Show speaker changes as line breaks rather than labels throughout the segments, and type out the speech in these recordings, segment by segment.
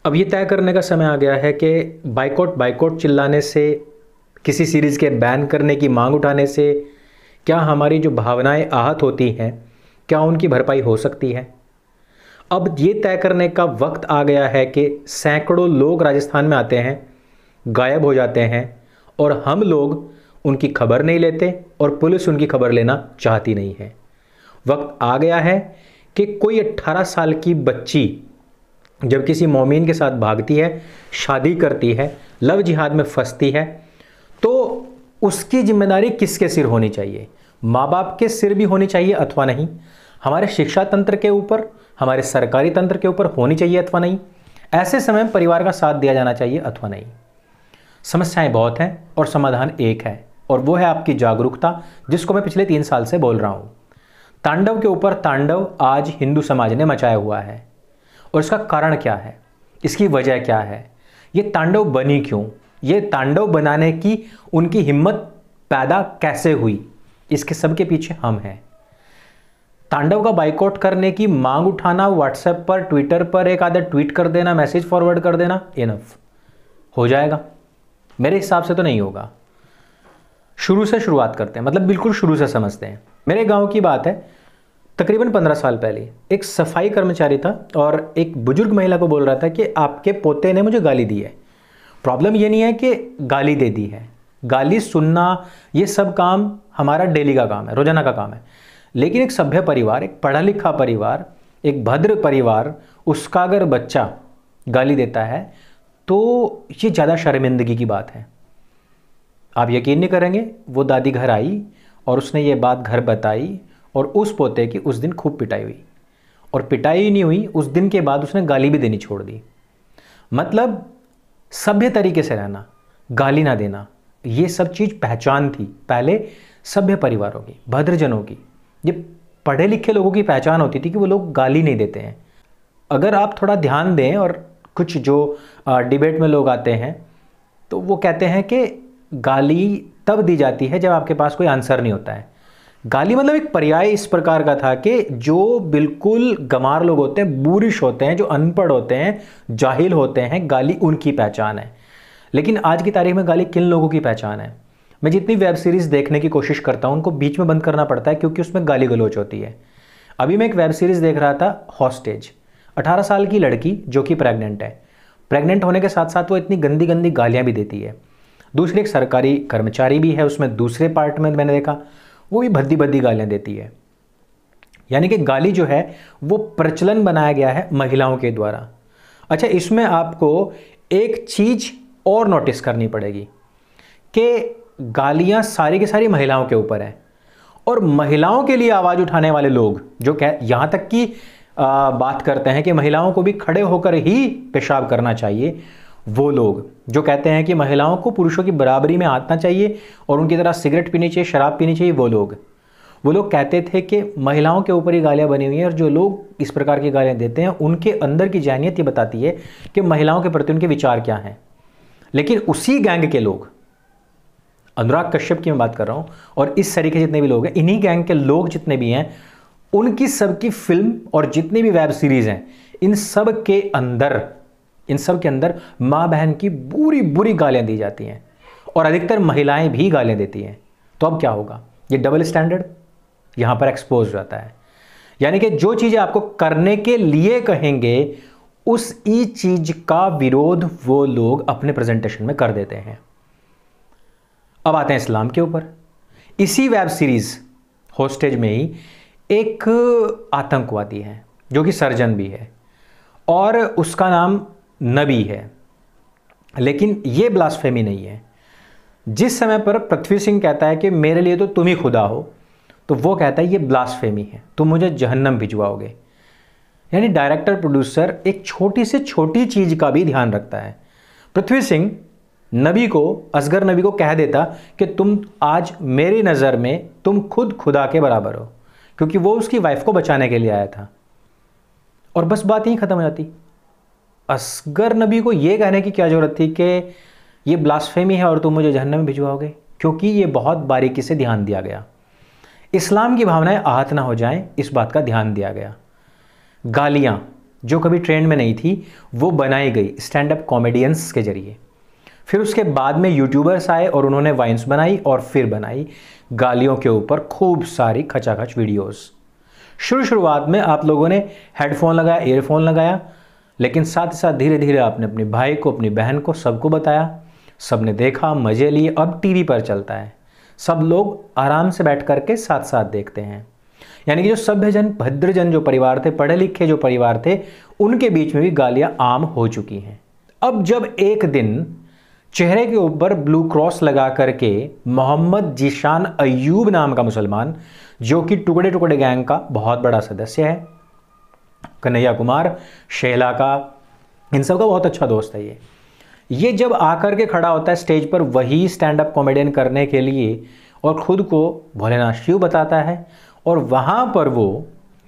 अब ये तय करने का समय आ गया है कि बाइकआउट बाइकआउट चिल्लाने से, किसी सीरीज़ के बैन करने की मांग उठाने से क्या हमारी जो भावनाएं आहत होती हैं, क्या उनकी भरपाई हो सकती है। अब ये तय करने का वक्त आ गया है कि सैकड़ों लोग राजस्थान में आते हैं, गायब हो जाते हैं और हम लोग उनकी खबर नहीं लेते और पुलिस उनकी खबर लेना चाहती नहीं है। वक्त आ गया है कि कोई 18 साल की बच्ची जब किसी मोमिन के साथ भागती है, शादी करती है, लव जिहाद में फंसती है, तो उसकी जिम्मेदारी किसके सिर होनी चाहिए? माँ बाप के सिर भी होनी चाहिए अथवा नहीं? हमारे शिक्षा तंत्र के ऊपर, हमारे सरकारी तंत्र के ऊपर होनी चाहिए अथवा नहीं? ऐसे समय परिवार का साथ दिया जाना चाहिए अथवा नहीं? समस्याएं बहुत हैं और समाधान एक है, और वो है आपकी जागरूकता, जिसको मैं पिछले 3 साल से बोल रहा हूँ। तांडव के ऊपर तांडव आज हिंदू समाज ने मचाया हुआ है, और इसका कारण क्या है, इसकी वजह क्या है, ये तांडव बनी क्यों, ये तांडव बनाने की उनकी हिम्मत पैदा कैसे हुई, इसके सब के पीछे हम हैं। तांडव का बाइकआउट करने की मांग उठाना, व्हाट्सएप पर, ट्विटर पर एक आधा ट्वीट कर देना, मैसेज फॉरवर्ड कर देना, इनफ हो जाएगा? मेरे हिसाब से तो नहीं होगा। शुरू से शुरुआत करते हैं, मतलब बिल्कुल शुरू से समझते हैं। मेरे गांव की बात है, तकरीबन 15 साल पहले एक सफाई कर्मचारी था और एक बुजुर्ग महिला को बोल रहा था कि आपके पोते ने मुझे गाली दी है। प्रॉब्लम ये नहीं है कि गाली दे दी है, गाली सुनना ये सब काम हमारा डेली का काम है, रोजाना का काम है। लेकिन एक सभ्य परिवार, एक पढ़ा लिखा परिवार, एक भद्र परिवार, उसका अगर बच्चा गाली देता है तो ये ज़्यादा शर्मिंदगी की बात है। आप यकीन नहीं करेंगे, वो दादी घर आई और उसने ये बात घर बताई और उस पोते की उस दिन खूब पिटाई हुई, और पिटाई ही नहीं हुई, उस दिन के बाद उसने गाली भी देनी छोड़ दी। मतलब सभ्य तरीके से रहना, गाली ना देना, ये सब चीज़ पहचान थी पहले सभ्य परिवारों की, भद्रजनों की। ये पढ़े लिखे लोगों की पहचान होती थी कि वो लोग गाली नहीं देते हैं। अगर आप थोड़ा ध्यान दें, और कुछ जो डिबेट में लोग आते हैं तो वो कहते हैं कि गाली तब दी जाती है जब आपके पास कोई आंसर नहीं होता है। गाली मतलब एक पर्याय इस प्रकार का था कि जो बिल्कुल गंवार लोग होते हैं, बूरिश होते हैं, जो अनपढ़ होते हैं, जाहिल होते हैं, गाली उनकी पहचान है। लेकिन आज की तारीख में गाली किन लोगों की पहचान है? मैं जितनी वेब सीरीज़ देखने की कोशिश करता हूं, उनको बीच में बंद करना पड़ता है क्योंकि उसमें गाली गलौच होती है। अभी मैं एक वेब सीरीज़ देख रहा था, हॉस्टेज। 18 साल की लड़की जो कि प्रेग्नेंट है, प्रेग्नेंट होने के साथ साथ वो इतनी गंदी गंदी गालियाँ भी देती है। दूसरे एक सरकारी कर्मचारी भी है उसमें, दूसरे पार्ट में मैंने देखा, वो भी भद्दी भद्दी गालियाँ देती है। यानी कि गाली जो है वो प्रचलन बनाया गया है महिलाओं के द्वारा। अच्छा, इसमें आपको एक चीज़ और नोटिस करनी पड़ेगी कि गालियाँ सारी की सारी महिलाओं के ऊपर है, और महिलाओं के लिए आवाज़ उठाने वाले लोग जो यहाँ तक की बात करते हैं कि महिलाओं को भी खड़े होकर ही पेशाब करना चाहिए, वो लोग जो कहते हैं कि महिलाओं को पुरुषों की बराबरी में आना चाहिए और उनकी तरह सिगरेट पीनी चाहिए, शराब पीनी चाहिए, वो लोग कहते थे कि महिलाओं के ऊपर ही गालियाँ बनी हुई हैं, और जो लोग इस प्रकार की गालियाँ देते हैं उनके अंदर की जहनियत ये बताती है कि महिलाओं के प्रति उनके विचार क्या हैं। लेकिन उसी गैंग के लोग, अनुराग कश्यप की मैं बात कर रहा हूँ, और इस तरीके जितने भी लोग हैं, इन्हीं गैंग के लोग जितने भी हैं, उनकी सबकी फिल्म और जितनी भी वेब सीरीज़ हैं, इन सब के अंदर माँ बहन की बुरी बुरी गालियाँ दी जाती हैं, और अधिकतर महिलाएं भी गालियाँ देती हैं। तो अब क्या होगा? ये डबल स्टैंडर्ड यहाँ पर एक्सपोज हो जाता है। यानी कि जो चीज़ें आपको करने के लिए कहेंगे, उस ई चीज का विरोध वो लोग अपने प्रेजेंटेशन में कर देते हैं। अब आते हैं इस्लाम के ऊपर। इसी वेब सीरीज हॉस्टेज में ही एक आतंकवादी है जो कि सर्जन भी है, और उसका नाम नबी है। लेकिन यह ब्लास्फेमी नहीं है। जिस समय पर पृथ्वी सिंह कहता है कि मेरे लिए तो तुम ही खुदा हो, तो वो कहता है ये ब्लास्फेमी है, तुम मुझे जहन्नम भिजवाओगे। यानी डायरेक्टर प्रोड्यूसर एक छोटी से छोटी चीज का भी ध्यान रखता है। पृथ्वी सिंह नबी को, असगर नबी को कह देता कि तुम आज मेरी नज़र में तुम खुद खुदा के बराबर हो, क्योंकि वो उसकी वाइफ को बचाने के लिए आया था, और बस बात यहीं ख़त्म हो जाती। असगर नबी को ये कहने की क्या ज़रूरत थी कि ये ब्लास्फेमी है और तुम मुझे जहन्नम में भिजवाओगे, क्योंकि ये बहुत बारीकी से ध्यान दिया गया। इस्लाम की भावनाएं आहत ना हो जाएं, इस बात का ध्यान दिया गया। गालियाँ, जो कभी ट्रेंड में नहीं थी, वो बनाई गई स्टैंड अप कॉमेडियंस के जरिए। फिर उसके बाद में यूट्यूबर्स आए और उन्होंने वाइन्स बनाई और फिर बनाई गालियों के ऊपर खूब सारी खचाखच वीडियोस। शुरुआत में आप लोगों ने हेडफोन लगाया, ईयरफोन लगाया, लेकिन साथ ही साथ धीरे धीरे आपने अपने भाई को, अपनी बहन को, सबको बताया, सबने देखा, मजे लिए। अब टीवी पर चलता है, सब लोग आराम से बैठ करके साथ साथ देखते हैं। यानी कि जो सभ्यजन, भद्रजन जो परिवार थे, पढ़े लिखे जो परिवार थे, उनके बीच में भी गालियां आम हो चुकी हैं। अब जब एक दिन चेहरे के ऊपर ब्लू क्रॉस लगा करके मोहम्मद जीशान अय्यूब नाम का मुसलमान, जो कि टुकड़े टुकड़े गैंग का बहुत बड़ा सदस्य है, कन्हैया कुमार, शेला का, इन सब का बहुत अच्छा दोस्त है ये जब आकर के खड़ा होता है स्टेज पर वही स्टैंड अप कॉमेडियन करने के लिए और खुद को भोलेनाथ शिव बताता है, और वहाँ पर वो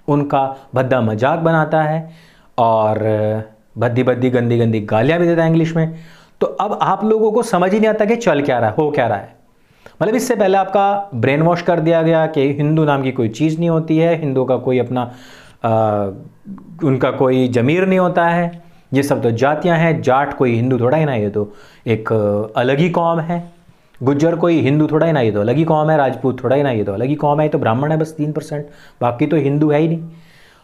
उनका भद्दा मजाक बनाता है और भद्दी भद्दी गंदी गंदी गालियाँ भी देता है इंग्लिश में। तो अब आप लोगों को समझ ही नहीं आता कि चल क्या रहा है, हो क्या रहा है। मतलब इससे पहले आपका ब्रेन वॉश कर दिया गया कि हिंदू नाम की कोई चीज़ नहीं होती है, हिंदू का कोई अपना उनका कोई जमीर नहीं होता है, ये सब तो जातियां हैं, जाट कोई हिंदू थोड़ा ही ना, ये तो एक अलग ही कौम है, गुज्जर कोई हिंदू थोड़ा ही ना, ये तो अलग ही कौम है, राजपूत थोड़ा ही ना, ये तो अलग ही कौम है, ये तो ब्राह्मण है बस 3%, बाकी तो हिंदू है ही नहीं।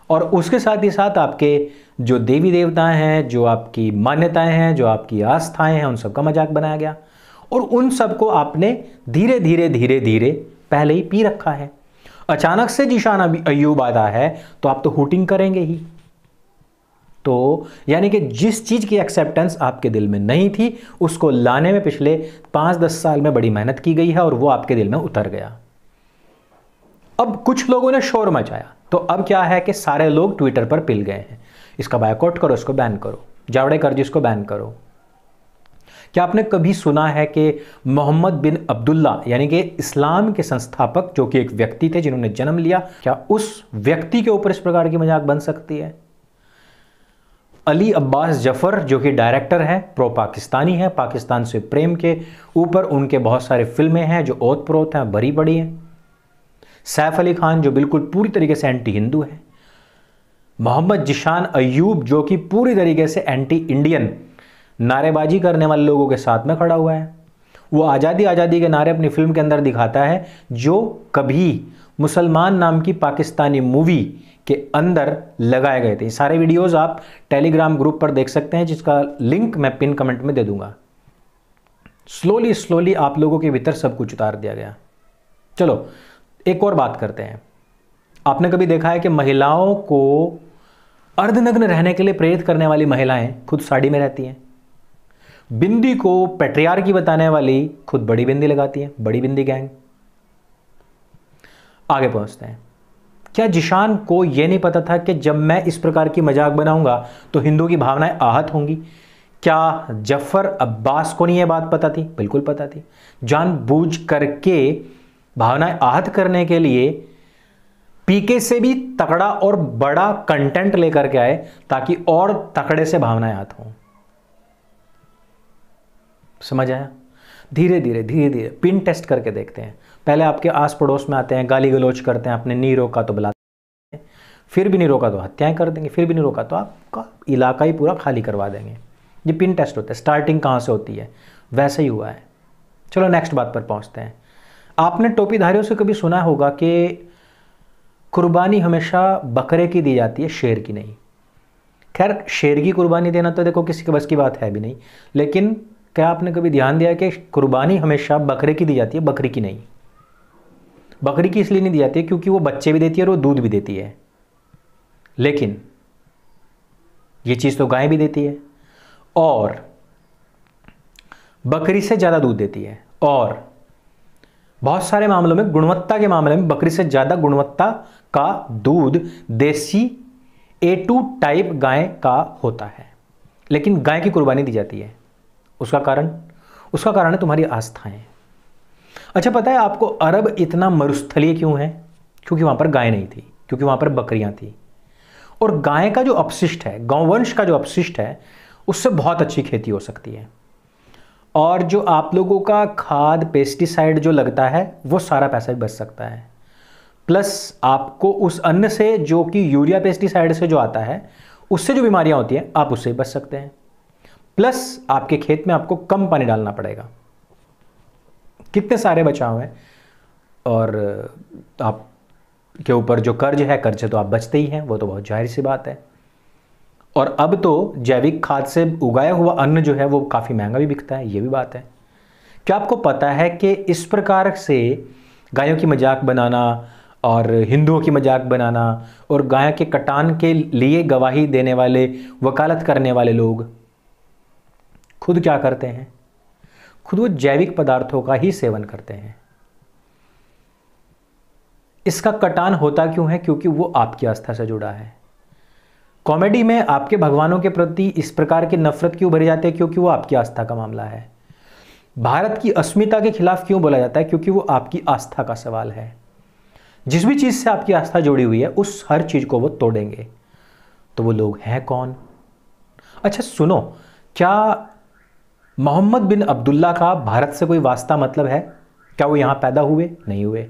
और उसके साथ ही साथ आपके जो देवी देवता हैं, जो आपकी मान्यताएं हैं, जो आपकी आस्थाएं हैं, उन सब का मजाक बनाया गया और उन सबको आपने धीरे धीरे धीरे धीरे पहले ही पी रखा है। अचानक से जीशान अय्यूब आता है तो आप तो हूटिंग करेंगे ही। तो यानी कि जिस चीज की एक्सेप्टेंस आपके दिल में नहीं थी, उसको लाने में पिछले 5-10 साल में बड़ी मेहनत की गई है और वो आपके दिल में उतर गया। अब कुछ लोगों ने शोर मचाया, तो अब क्या है कि सारे लोग ट्विटर पर पिल गए हैं, इसका बायकॉट करो, इसको बैन करो, जावड़ेकर जी इसको बैन करो। क्या आपने कभी सुना है कि मोहम्मद बिन अब्दुल्ला यानी कि इस्लाम के संस्थापक, जो कि एक व्यक्ति थे जिन्होंने जन्म लिया, क्या उस व्यक्ति के ऊपर इस प्रकार की मजाक बन सकती है? अली अब्बास जफर जो कि डायरेक्टर हैं, प्रो पाकिस्तानी हैं, पाकिस्तान से प्रेम के ऊपर उनके बहुत सारे फिल्में हैं जो ओत प्रोत हैं, भरी पड़ी हैं। सैफ अली खान जो बिल्कुल पूरी तरीके से एंटी हिंदू है। मोहम्मद जीशान अय्यूब जो कि पूरी तरीके से एंटी इंडियन नारेबाजी करने वाले लोगों के साथ में खड़ा हुआ है। वो आज़ादी आज़ादी के नारे अपनी फिल्म के अंदर दिखाता है, जो कभी मुसलमान नाम की पाकिस्तानी मूवी के अंदर लगाए गए थे। सारे वीडियोस आप टेलीग्राम ग्रुप पर देख सकते हैं, जिसका लिंक मैं पिन कमेंट में दे दूंगा। स्लोली स्लोली आप लोगों के भीतर सब कुछ उतार दिया गया। चलो एक और बात करते हैं। आपने कभी देखा है कि महिलाओं को अर्धनग्न रहने के लिए प्रेरित करने वाली महिलाएं खुद साड़ी में रहती हैं? बिंदी को पैट्रियार्की बताने वाली खुद बड़ी बिंदी लगाती है, बड़ी बिंदी गैंग। आगे पहुंचते हैं। क्या जीशान को यह नहीं पता था कि जब मैं इस प्रकार की मजाक बनाऊंगा तो हिंदू की भावनाएं आहत होंगी? क्या जफर अब्बास को नहीं यह बात पता थी? बिल्कुल पता थी। जानबूझ करके भावनाएं आहत करने के लिए पीके से भी तगड़ा और बड़ा कंटेंट लेकर के आए ताकि और तगड़े से भावनाएं आहत हों। समझ आया? धीरे धीरे धीरे धीरे पिन टेस्ट करके देखते हैं। पहले आपके आस पड़ोस में आते हैं, गाली गलौज करते हैं, आपने नहीं रोका तो बुलाते हैं, फिर भी नहीं रोका तो हत्याएं कर देंगे, फिर भी नहीं रोका तो आपका इलाका ही पूरा खाली करवा देंगे। ये पिन टेस्ट होता है। स्टार्टिंग कहाँ से होती है, वैसे ही हुआ है। चलो नेक्स्ट बात पर पहुंचते हैं। आपने टोपीधारियों से कभी सुना होगा कि कुर्बानी हमेशा बकरे की दी जाती है, शेर की नहीं। खैर शेर की कुर्बानी देना तो देखो किसी के बस की बात है भी नहीं, लेकिन क्या आपने कभी ध्यान दिया कि कुर्बानी हमेशा बकरे की दी जाती है, बकरी की नहीं। बकरी की इसलिए नहीं दी जाती है क्योंकि वो बच्चे भी देती है और वो दूध भी देती है, लेकिन ये चीज़ तो गाय भी देती है और बकरी से ज़्यादा दूध देती है, और बहुत सारे मामलों में, गुणवत्ता के मामले में बकरी से ज़्यादा गुणवत्ता का दूध देसी A2 टाइप गाय का होता है, लेकिन गाय की कुर्बानी दी जाती है। उसका कारण है तुम्हारी आस्थाएं। अच्छा पता है आपको अरब इतना मरुस्थलीय क्यों है? क्योंकि वहां पर गाय नहीं थी, क्योंकि वहां पर बकरियां थी। और गाय का जो अपशिष्ट है, गौवंश का जो अपशिष्ट है, उससे बहुत अच्छी खेती हो सकती है। और जो आप लोगों का खाद पेस्टिसाइड जो लगता है, वो सारा पैसा भी बच सकता है। प्लस आपको उस अन्न से, जो कि यूरिया पेस्टिसाइड से जो आता है, उससे जो बीमारियां होती हैं आप उससे बच सकते हैं। प्लस आपके खेत में आपको कम पानी डालना पड़ेगा। कितने सारे बचाव हैं, और आप के ऊपर जो कर्ज है, कर्ज से तो आप बचते ही हैं, वो तो बहुत जाहिर सी बात है। और अब तो जैविक खाद से उगाया हुआ अन्न जो है वो काफ़ी महंगा भी बिकता है, ये भी बात है। क्या आपको पता है कि इस प्रकार से गायों की मजाक बनाना और हिंदुओं की मजाक बनाना और गाय के कटान के लिए गवाही देने वाले, वकालत करने वाले लोग खुद क्या करते हैं? खुद वो जैविक पदार्थों का ही सेवन करते हैं। इसका कटान होता क्यों है? क्योंकि वो आपकी आस्था से जुड़ा है। कॉमेडी में आपके भगवानों के प्रति इस प्रकार की नफरत क्यों भरी जाती है? क्योंकि वो आपकी आस्था का मामला है। भारत की अस्मिता के खिलाफ क्यों बोला जाता है? क्योंकि वो आपकी आस्था का सवाल है। जिस भी चीज से आपकी आस्था जुड़ी हुई है उस हर चीज को वो तोड़ेंगे। तो वो लोग हैं कौन? अच्छा सुनो, क्या मोहम्मद बिन अब्दुल्ला का भारत से कोई वास्ता मतलब है? क्या वो यहां पैदा हुए? नहीं हुए।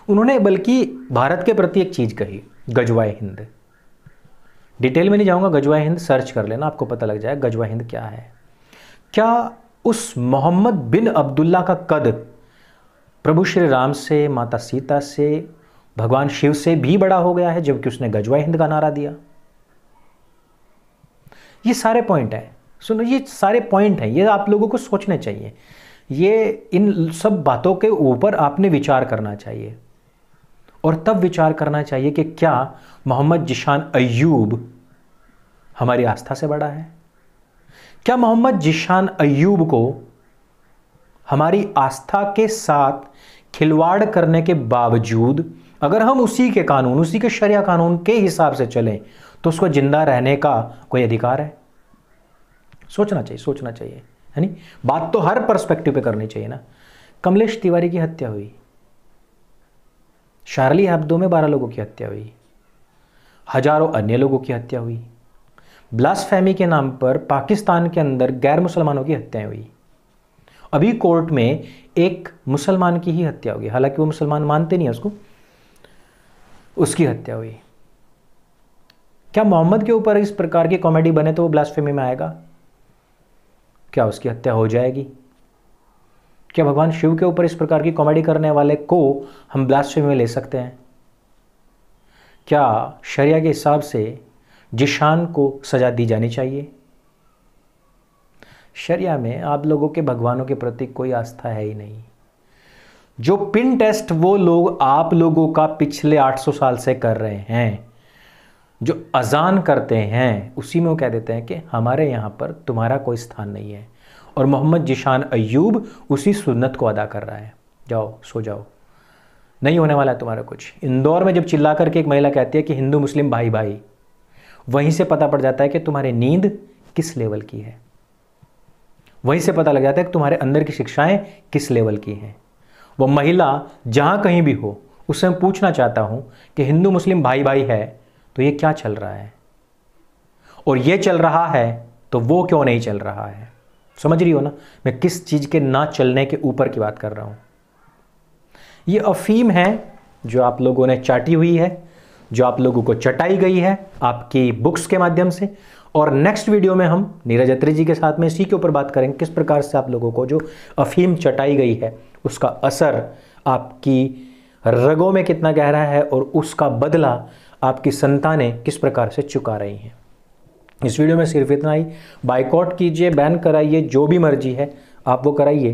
उन्होंने बल्कि भारत के प्रति एक चीज कही, गजवाए हिंद। डिटेल में नहीं जाऊंगा, गजवाए हिंद सर्च कर लेना, आपको पता लग जाएगा गजवाए हिंद क्या है। क्या उस मोहम्मद बिन अब्दुल्ला का कद प्रभु श्री राम से, माता सीता से, भगवान शिव से भी बड़ा हो गया है जबकि उसने गजवाए हिंद का नारा दिया? ये सारे पॉइंट हैं, सुनो, ये सारे पॉइंट हैं, ये आप लोगों को सोचने चाहिए। ये इन सब बातों के ऊपर आपने विचार करना चाहिए, और तब विचार करना चाहिए कि क्या मोहम्मद जिशान अय्यूब हमारी आस्था से बड़ा है? क्या मोहम्मद जिशान अय्यूब को हमारी आस्था के साथ खिलवाड़ करने के बावजूद अगर हम उसी के कानून, उसी के शरिया कानून के हिसाब से चलें तो उसको जिंदा रहने का कोई अधिकार है? सोचना चाहिए, सोचना चाहिए, है नहीं? बात तो हर पर्सपेक्टिव पे करनी चाहिए ना। कमलेश तिवारी की हत्या हुई, शार्ली हेब्दो में 12 लोगों की हत्या हुई, हजारों अन्य लोगों की हत्या हुई, ब्लास्फेमी के नाम पर पाकिस्तान के अंदर गैर मुसलमानों की हत्याएं हुई। अभी कोर्ट में एक मुसलमान की ही हत्या हुई, हालांकि वो मुसलमान मानते नहीं है उसको, उसकी हत्या हुई। क्या मोहम्मद के ऊपर इस प्रकार की कॉमेडी बने तो वो ब्लास्फेमी में आएगा? क्या उसकी हत्या हो जाएगी? क्या भगवान शिव के ऊपर इस प्रकार की कॉमेडी करने वाले को हम ब्लास्फेमी में ले सकते हैं? क्या शरिया के हिसाब से जिशान को सजा दी जानी चाहिए? शरिया में आप लोगों के भगवानों के प्रति कोई आस्था है ही नहीं। जो पिन टेस्ट वो लोग आप लोगों का पिछले 800 साल से कर रहे हैं, जो अजान करते हैं, उसी में वो कह देते हैं कि हमारे यहाँ पर तुम्हारा कोई स्थान नहीं है, और मोहम्मद जिशान अय्यूब उसी सुन्नत को अदा कर रहा है। जाओ सो जाओ, नहीं होने वाला है तुम्हारा कुछ। इंदौर में जब चिल्ला करके एक महिला कहती है कि हिंदू मुस्लिम भाई भाई, वहीं से पता पड़ जाता है कि तुम्हारी नींद किस लेवल की है। वहीं से पता लग जाता है कि तुम्हारे अंदर की शिक्षाएं किस लेवल की हैं। वो महिला जहां कहीं भी हो, उससे मैं पूछना चाहता हूं कि हिंदू मुस्लिम भाई भाई है तो ये क्या चल रहा है, और ये चल रहा है तो वो क्यों नहीं चल रहा है? समझ रही हो ना मैं किस चीज के ना चलने के ऊपर की बात कर रहा हूं? ये अफीम है जो आप लोगों ने चाटी हुई है, जो आप लोगों को चटाई गई है आपकी बुक्स के माध्यम से। और नेक्स्ट वीडियो में हम नीरज अत्री जी के साथ में इसी के ऊपर बात करेंगे, किस प्रकार से आप लोगों को जो अफीम चटाई गई है उसका असर आपकी रगों में कितना गहरा है, और उसका बदला आपकी संतानें किस प्रकार से चुका रही हैं। इस वीडियो में सिर्फ इतना ही। बाइकआउट कीजिए, बैन कराइए, जो भी मर्जी है आप वो कराइए,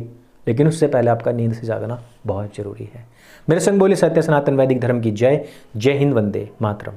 लेकिन उससे पहले आपका नींद से जागना बहुत जरूरी है। मेरे संग बोले सत्य सनातन वैदिक धर्म की जय। जय हिंद, वंदे मातरम।